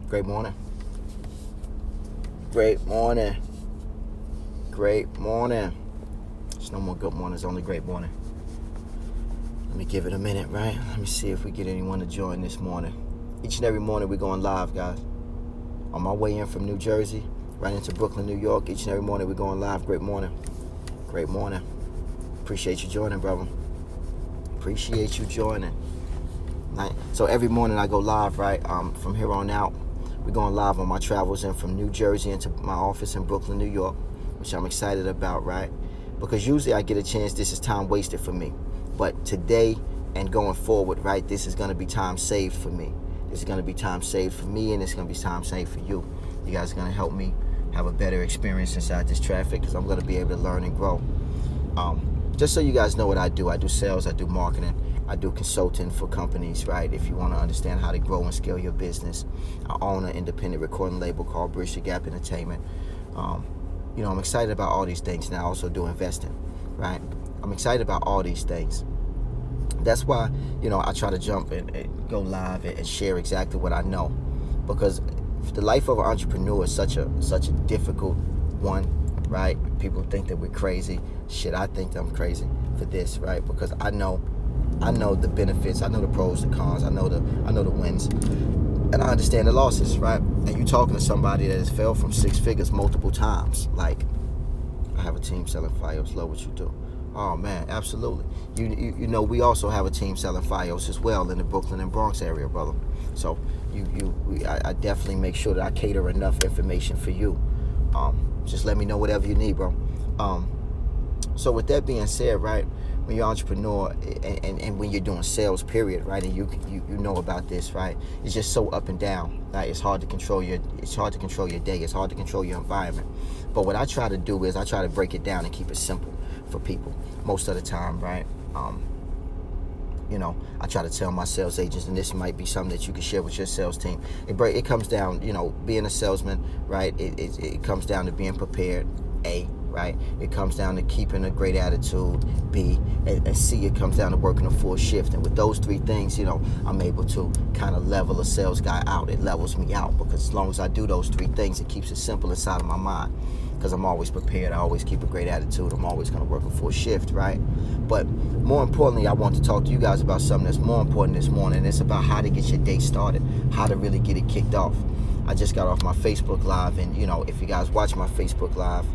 Great morning. Great morning. Great morning. There's no more good mornings, only great morning. Let me give it a minute, right? Let me see if we get anyone to join this morning. Each and every morning we're going live, guys. On my way in from New Jersey, right into Brooklyn, New York. Each and every morning we're going live. Great morning. Great morning. Appreciate you joining, brother. Appreciate you joining. Right. So every morning I go live, right? From here on out, we're going live on my travels in from New Jersey into my office in Brooklyn, New York, which I'm excited about, right? Because usually I get a chance, this is time wasted for me. But today and going forward, right, this is going to be time saved for me. This is going to be time saved for me, and it's going to be time saved for you. You guys are going to help me have a better experience inside this traffic because I'm going to be able to learn and grow. Just so you guys know what I do sales, I do marketing, I do consulting for companies, right? If you want to understand how to grow and scale your business, I own an independent recording label called Bridge the Gap Entertainment. I'm excited about all these things, and I also do investing, right? I'm excited about all these things. That's why, I try to jump and go live and share exactly what I know, because the life of an entrepreneur is such a difficult one, right? People think that we're crazy. Shit, I think that I'm crazy for this, right? Because I know the benefits, I know the pros, the cons, I know the wins, and I understand the losses, right? And you talking to somebody that has failed from six figures multiple times. Like, I have a team selling Fios. Love what you do. Oh man, absolutely. We also have a team selling Fios as well in the Brooklyn and Bronx area, brother. So I definitely make sure that I cater enough information for you. Just let me know whatever you need, bro. So with that being said, right, when you're an entrepreneur and when you're doing sales, period, right, and you know about this, right, it's just so up and down. Right? It's hard to control your day. It's hard to control your environment. But what I try to do is I try to break it down and keep it simple for people most of the time, right? I try to tell my sales agents, and this might be something that you can share with your sales team. It comes down, being a salesman, right? It comes down to being prepared, A, right? It comes down to keeping a great attitude, B, and C, it comes down to working a full shift. And with those three things, I'm able to kind of level a sales guy out. It levels me out, because as long as I do those three things, it keeps it simple inside of my mind, because I'm always prepared. I always keep a great attitude. I'm always going to work a full shift, right? But more importantly, I want to talk to you guys about something that's more important this morning. It's about how to get your day started, how to really get it kicked off. I just got off my Facebook Live, and, if you guys watch my Facebook Live,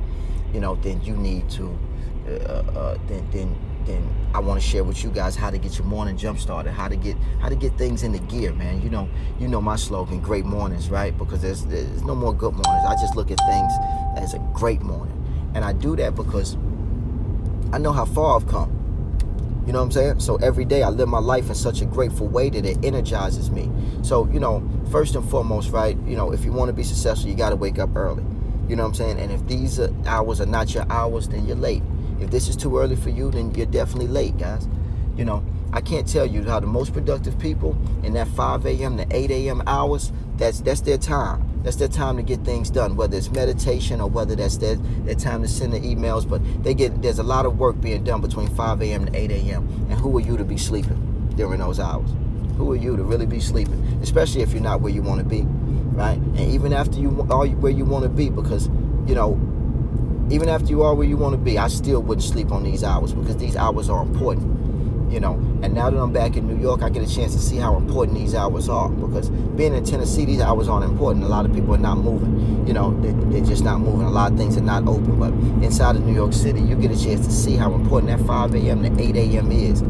then you need to, then I want to share with you guys how to get your morning jump started, how to get things into gear, man. You know my slogan, great mornings, right? Because there's no more good mornings. I just look at things as a great morning, and I do that because I know how far I've come. You know what I'm saying? So every day I live my life in such a grateful way that it energizes me. So, first and foremost, right, if you want to be successful, you got to wake up early. You know what I'm saying? And if these hours are not your hours, then you're late. If this is too early for you, then you're definitely late, guys. I can't tell you how the most productive people in that 5 a.m. to 8 a.m. hours, that's their time. That's their time to get things done, whether it's meditation or whether that's their time to send the emails. But there's a lot of work being done between 5 a.m. to 8 a.m. And who are you to be sleeping during those hours? Who are you to really be sleeping? Especially if you're not where you want to be, right? And even after you are where you want to be, because, even after you are where you want to be, I still wouldn't sleep on these hours, because these hours are important. And now that I'm back in New York, I get a chance to see how important these hours are, because being in Tennessee, these hours aren't important. A lot of people are not moving. They're just not moving. A lot of things are not open. But inside of New York City, you get a chance to see how important that 5 a.m. to 8 a.m. is.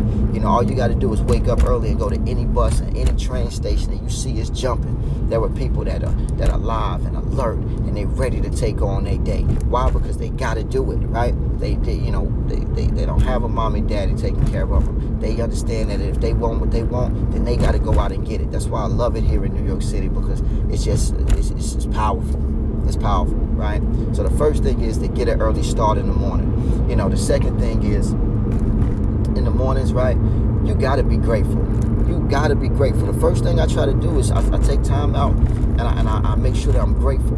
All you got to do is wake up early and go to any bus and any train station that you see is jumping. There are people that are live and alert, and they're ready to take on their day. Why? Because they got to do it, right? They don't have a mom and daddy taking care of them. They understand that if they want what they want, then they got to go out and get it. That's why I love it here in New York City, because it's powerful. It's powerful, right? So the first thing is to get an early start in the morning. The second thing is, in the mornings, right, you got to be grateful. You got to be grateful. The first thing I try to do is I take time out and I make sure that I'm grateful.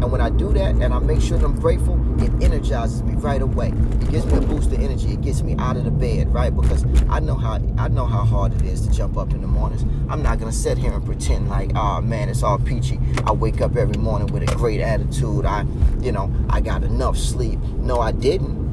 And when I do that and I make sure that I'm grateful, it energizes me right away. It gives me a boost of energy. It gets me out of the bed, right? Because I know how hard it is to jump up in the mornings. I'm not gonna sit here and pretend like, oh man, it's all peachy. I wake up every morning with a great attitude. I got enough sleep. No, I didn't.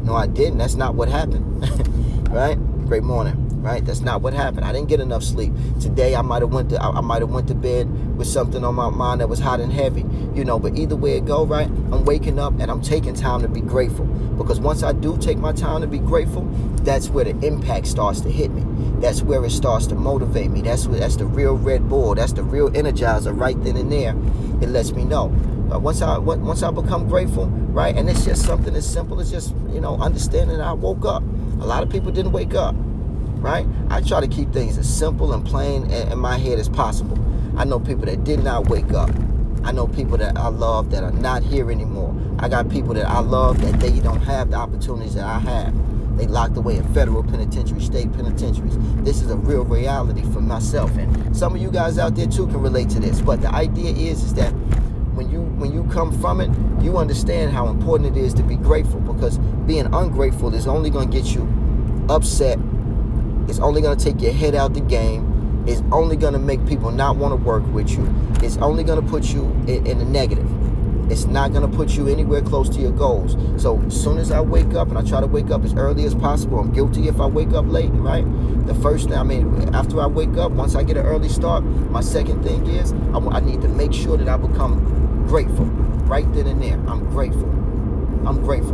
That's not what happened. Right? Great morning. Right? That's not what happened. I didn't get enough sleep. Today I might have went to bed with something on my mind that was hot and heavy. But either way it go, right? I'm waking up and I'm taking time to be grateful. Because once I do take my time to be grateful, that's where the impact starts to hit me. That's where it starts to motivate me. That's the real Red Bull. That's the real energizer right then and there. It lets me know. Once I become grateful, right? And it's just something as simple as just, understanding that I woke up. A lot of people didn't wake up. Right? I try to keep things as simple and plain in my head as possible. I know people that did not wake up. I know people that I love that are not here anymore. I got people that I love that they don't have the opportunities that I have. They locked away in federal penitentiaries, state penitentiaries. This is a real reality for myself. And some of you guys out there too can relate to this. But the idea is that when you come from it, you understand how important it is to be grateful, because being ungrateful is only going to get you upset. It's only going to take your head out the game. It's only going to make people not want to work with you. It's only going to put you in the negative. It's not going to put you anywhere close to your goals. So as soon as I wake up, and I try to wake up as early as possible. I'm guilty if I wake up late, right? The first thing, after I wake up, once I get an early start, my second thing is I need to make sure that I become grateful right then and there. I'm grateful.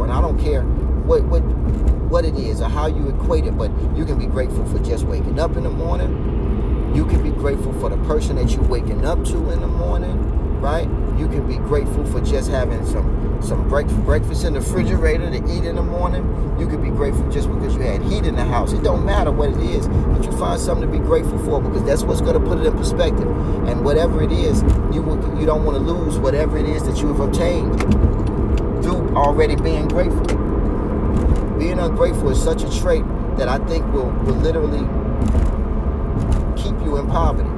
And I don't care what it is or how you equate it, but you can be grateful for just waking up in the morning. You can be grateful for the person that you're waking up to in the morning, right? You can be grateful for just having some breakfast in the refrigerator to eat in the morning. You can be grateful just because you had heat in the house. It don't matter what it is, but you find something to be grateful for, because that's what's going to put it in perspective. And whatever it is, you don't want to lose whatever it is that you have obtained through already being grateful. Being ungrateful is such a trait that I think will literally keep you in poverty.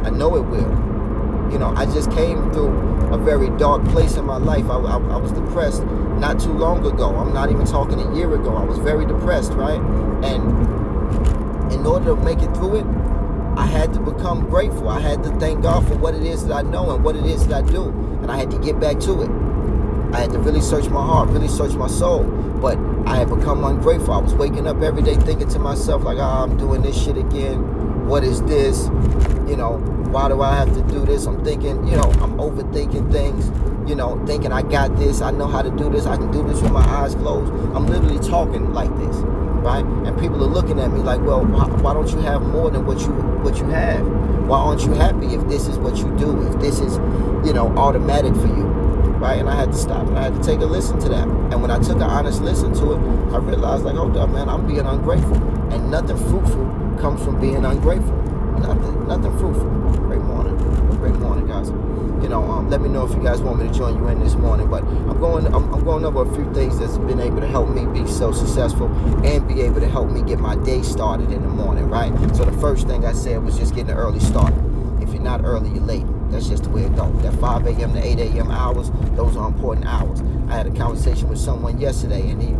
I know it will. I just came through a very dark place in my life. I was depressed not too long ago. I'm not even talking a year ago. I was very depressed, right? And in order to make it through it, I had to become grateful. I had to thank God for what it is that I know and what it is that I do. And I had to get back to it. I had to really search my heart, really search my soul. But I had become ungrateful. I was waking up every day thinking to myself, like, I'm doing this shit again. What is this? Why do I have to do this? I'm thinking, I'm overthinking things, thinking I got this. I know how to do this. I can do this with my eyes closed. I'm literally talking like this, right? And people are looking at me like, well, why don't you have more than what you have? Why aren't you happy if this is what you do? If this is, automatic for you? Right? And I had to stop and I had to take a listen to that. And when I took an honest listen to it, I realized, like, hold up, man, I'm being ungrateful. And nothing fruitful comes from being ungrateful. Nothing fruitful. Great morning, guys. Let me know if you guys want me to join you in this morning. But I'm going over a few things that's been able to help me be so successful and be able to help me get my day started in the morning, right? So the first thing I said was just getting an early start. If you're not early, you're late. That's just the way it goes. That 5 a.m. to 8 a.m. hours, those are important hours. I had a conversation with someone yesterday, and he,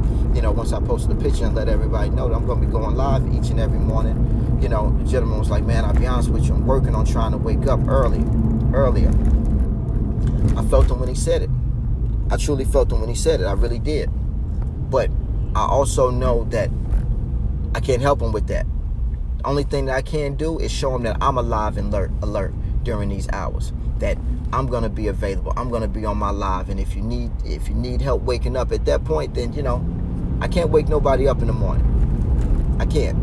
once I posted a picture and let everybody know that I'm going to be going live each and every morning, the gentleman was like, man, I'll be honest with you, I'm working on trying to wake up earlier. I felt him when he said it. I truly felt him when he said it. I really did. But I also know that I can't help him with that. The only thing that I can do is show him that I'm alive and alert during these hours, that I'm going to be available. I'm going to be on my live. And if you need help waking up at that point, then, I can't wake nobody up in the morning. I can't.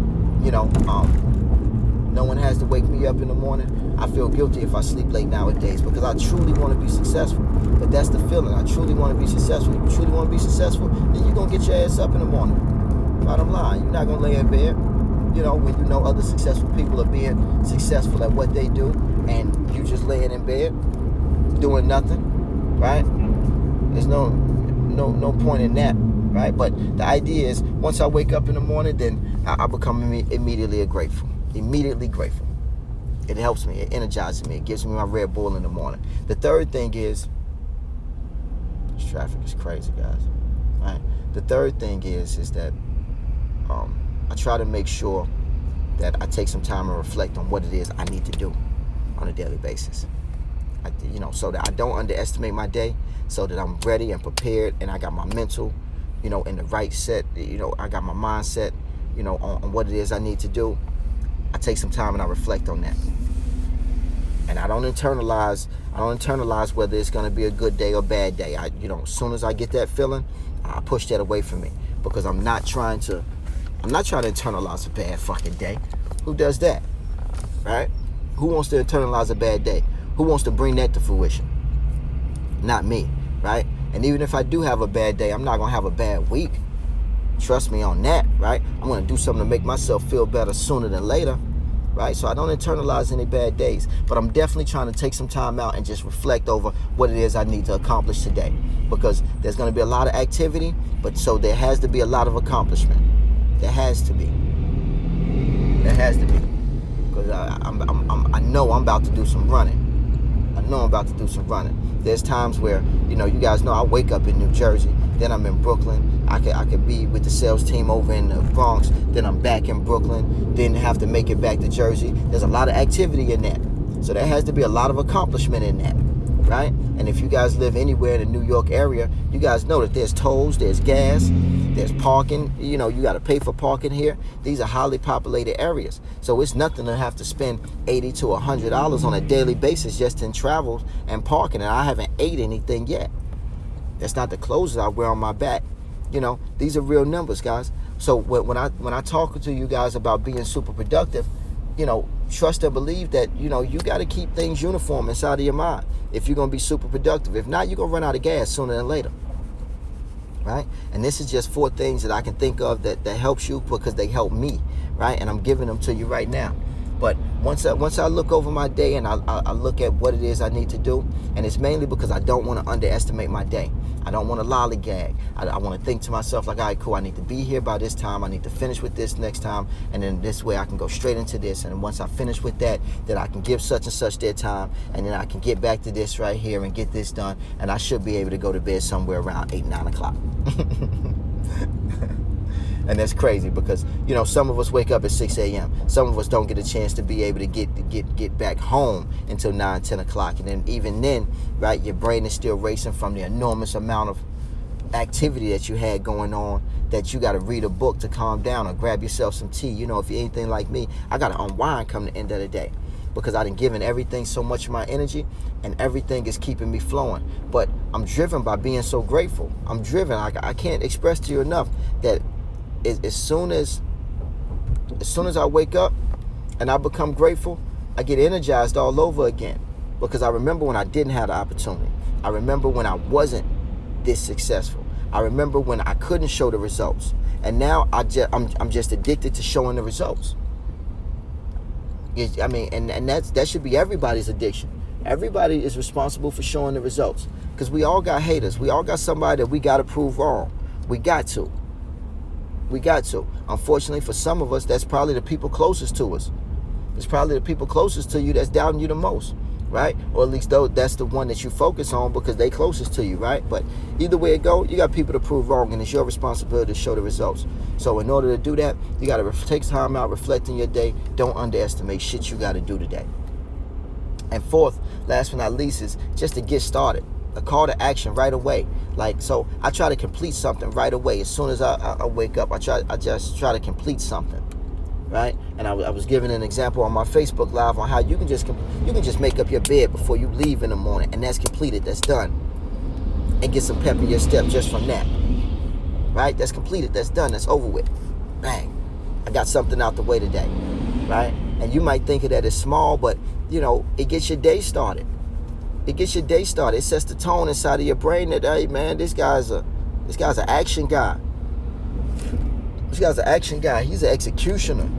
No one has to wake me up in the morning. I feel guilty if I sleep late nowadays, because I truly want to be successful. But that's the feeling. I truly want to be successful. If you truly want to be successful, then you're going to get your ass up in the morning. Bottom line, you're not going to lay in bed. When you know other successful people are being successful at what they do, and you just laying in bed doing nothing, right? There's no point in that, right? But the idea is, once I wake up in the morning, then I become immediately grateful. It helps me. It energizes me. It gives me my Red Bull in the morning. The third thing is, this traffic is crazy, guys. Right? The third thing is that I try to make sure that I take some time and reflect on what it is I need to do on a daily basis. So that I don't underestimate my day, so that I'm ready and prepared, and I got my mental, in the right set. I got my mindset, on what it is I need to do. I take some time and I reflect on that. And I don't internalize whether it's going to be a good day or bad day. As soon as I get that feeling, I push that away from me, because I'm not trying to internalize a bad fucking day. Who does that? Right? Who wants to internalize a bad day? Who wants to bring that to fruition? Not me, right? And even if I do have a bad day, I'm not going to have a bad week. Trust me on that, right? I'm going to do something to make myself feel better sooner than later, right? So I don't internalize any bad days, but I'm definitely trying to take some time out and just reflect over what it is I need to accomplish today, because there's going to be a lot of activity, but so there has to be a lot of accomplishment. There has to be. Because I know I'm about to do some running. There's times where, you guys know I wake up in New Jersey, then I'm in Brooklyn. I could be with the sales team over in the Bronx, then I'm back in Brooklyn, then have to make it back to Jersey. There's a lot of activity in that. So there has to be a lot of accomplishment in that, right? And if you guys live anywhere in the New York area, you guys know that there's tolls, there's gas, there's parking. You got to pay for parking here. These are highly populated areas. So it's nothing to have to spend $80 to $100 on a daily basis just in travel and parking. And I haven't ate anything yet. That's not the clothes that I wear on my back. These are real numbers, guys. So when I talk to you guys about being super productive, trust and believe that, you got to keep things uniform inside of your mind if you're going to be super productive. If not, you're going to run out of gas sooner than later. Right? And this is just 4 things that I can think of that helps you, because they help me, right? And I'm giving them to you right now. But once I look over my day and I look at what it is I need to do, and it's mainly because I don't want to underestimate my day. I don't want to lollygag. I want to think to myself like, all right, cool, I need to be here by this time. I need to finish with this next time. And then this way I can go straight into this. And once I finish with that, then I can give such and such their time. And then I can get back to this right here and get this done. And I should be able to go to bed somewhere around 8, 9 o'clock. And that's crazy because, some of us wake up at 6 a.m. Some of us don't get a chance to be able to get back home until 9, 10 o'clock. And then even then, right, your brain is still racing from the enormous amount of activity that you had going on, that you got to read a book to calm down or grab yourself some tea. If you're anything like me, I got to unwind come the end of the day, because I done given everything so much of my energy, and everything is keeping me flowing. But I'm driven by being so grateful. I'm driven. I can't express to you enough that as soon as I wake up and I become grateful, I get energized all over again, because I remember when I didn't have the opportunity. I remember when I wasn't this successful. I remember when I couldn't show the results, and now I'm just addicted to showing the results. And that should be everybody's addiction. Everybody is responsible for showing the results, because we all got haters. We all got somebody that we got to prove wrong. We got to. Unfortunately, for some of us, that's probably the people closest to us. It's probably the people closest to you that's doubting you the most, right? Or at least though that's the one that you focus on because they closest to you, right? But either way it go, you got people to prove wrong, and it's your responsibility to show the results. So in order to do that, you got to take time out, reflect on your day. Don't underestimate shit you got to do today. And fourth, last but not least, is just to get started. A call to action right away. So I try to complete something right away. As soon as I wake up, I just try to complete something, right? And I was giving an example on my Facebook Live on how you can just make up your bed before you leave in the morning, and that's completed. That's done. And get some pep in your step just from that, right? That's completed. That's done. That's over with. Bang. I got something out the way today, right? And you might think of that as small, but it gets your day started. It sets the tone inside of your brain that, hey man, this guy's an action guy. This guy's an action guy. He's an executioner.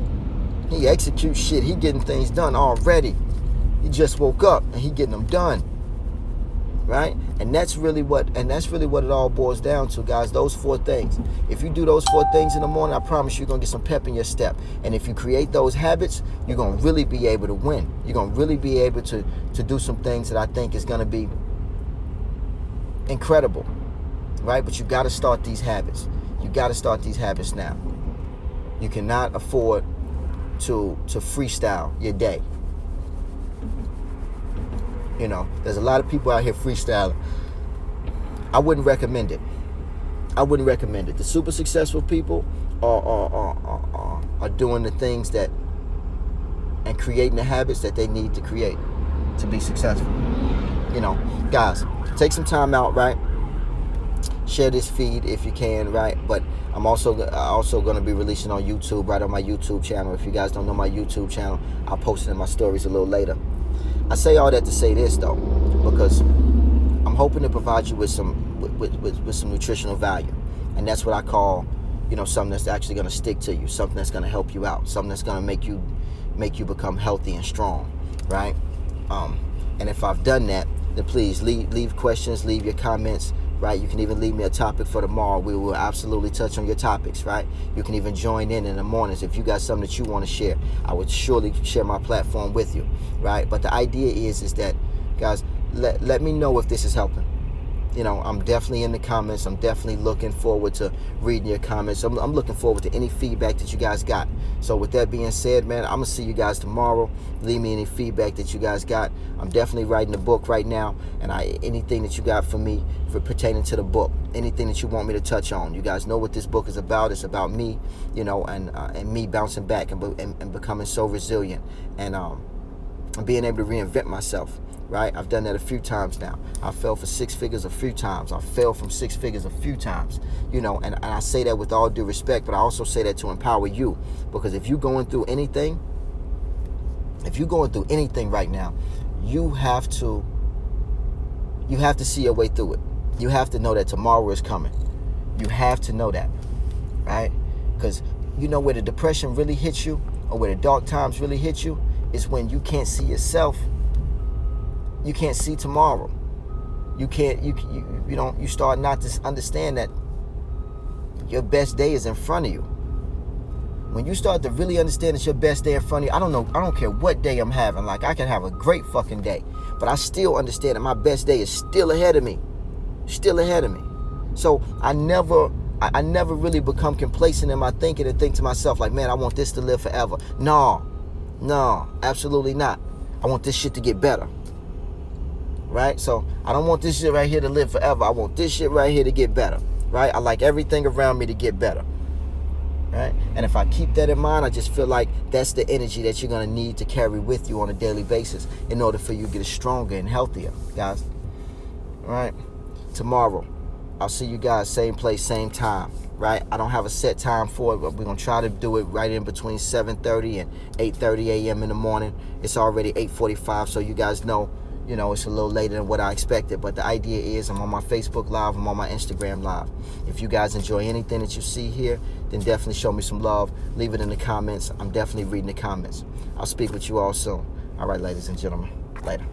He executes shit. He getting things done already. He just woke up and he getting them done. right? And that's really what it all boils down to, guys. Those 4 things. If you do those 4 things in the morning, I promise you're gonna get some pep in your step. And if you create those habits, you're gonna really be able to win. You're gonna really be able to do some things that I think is gonna be incredible, right? But you got to start these habits. You got to start these habits now. You cannot afford to freestyle your day. You know, there's a lot of people out here freestyling. I wouldn't recommend it. The super successful people are doing the things that and creating the habits that they need to create to be successful. You know, guys, take some time out, right? Share this feed if you can, right? But I'm also going to be releasing on YouTube, right on my YouTube channel. If you guys don't know my YouTube channel, I'll post it in my stories a little later. I say all that to say this, though, because I'm hoping to provide you with some nutritional value, and that's what I call, you know, something that's actually going to stick to you, something that's going to help you out, something that's going to make you become healthy and strong, right? And if I've done that, then please leave questions, leave your comments, right? You can even leave me a topic for tomorrow. We will absolutely touch on your topics, right? You can even join in the mornings if you got something that you want to share. I would surely share my platform with you, right? But the idea is that, guys, let me know if this is helping. You know, I'm definitely in the comments. I'm definitely looking forward to reading your comments. I'm looking forward to any feedback that you guys got. So with that being said, man, I'm going to see you guys tomorrow. Leave me any feedback that you guys got. I'm definitely writing the book right now. And anything that you got for me for pertaining to the book, anything that you want me to touch on. You guys know what this book is about. It's about me, you know, and me bouncing back and becoming so resilient and being able to reinvent myself. Right? I've done that a few times now. I fell for 6 figures a few times. I fell from 6 figures a few times. You know, and I say that with all due respect, but I also say that to empower you. Because if you're going through anything right now, you have to see your way through it. You have to know that tomorrow is coming. You have to know that. Right? Because you know where the depression really hits you, or where the dark times really hit you, is when you can't see yourself. You can't see tomorrow. You start not to understand that your best day is in front of you. When you start to really understand that your best day in front of you, I don't care what day I'm having. Like, I can have a great fucking day, but I still understand that my best day is still ahead of me. So I never really become complacent in my thinking and think to myself like, man, I want this to live forever. No, absolutely not. I want this shit to get better. Right? So I don't want this shit right here to live forever. I want this shit right here to get better. Right? I like everything around me to get better. Right? And if I keep that in mind, I just feel like that's the energy that you're going to need to carry with you on a daily basis in order for you to get stronger and healthier, guys. All right? Tomorrow, I'll see you guys same place, same time. Right? I don't have a set time for it, but we're going to try to do it right in between 7:30 and 8:30 a.m. in the morning. It's already 8:45, so you guys know, you know, it's a little later than what I expected, but the idea is I'm on my Facebook Live, I'm on my Instagram Live. If you guys enjoy anything that you see here, then definitely show me some love. Leave it in the comments. I'm definitely reading the comments. I'll speak with you all soon. All right, ladies and gentlemen. Later.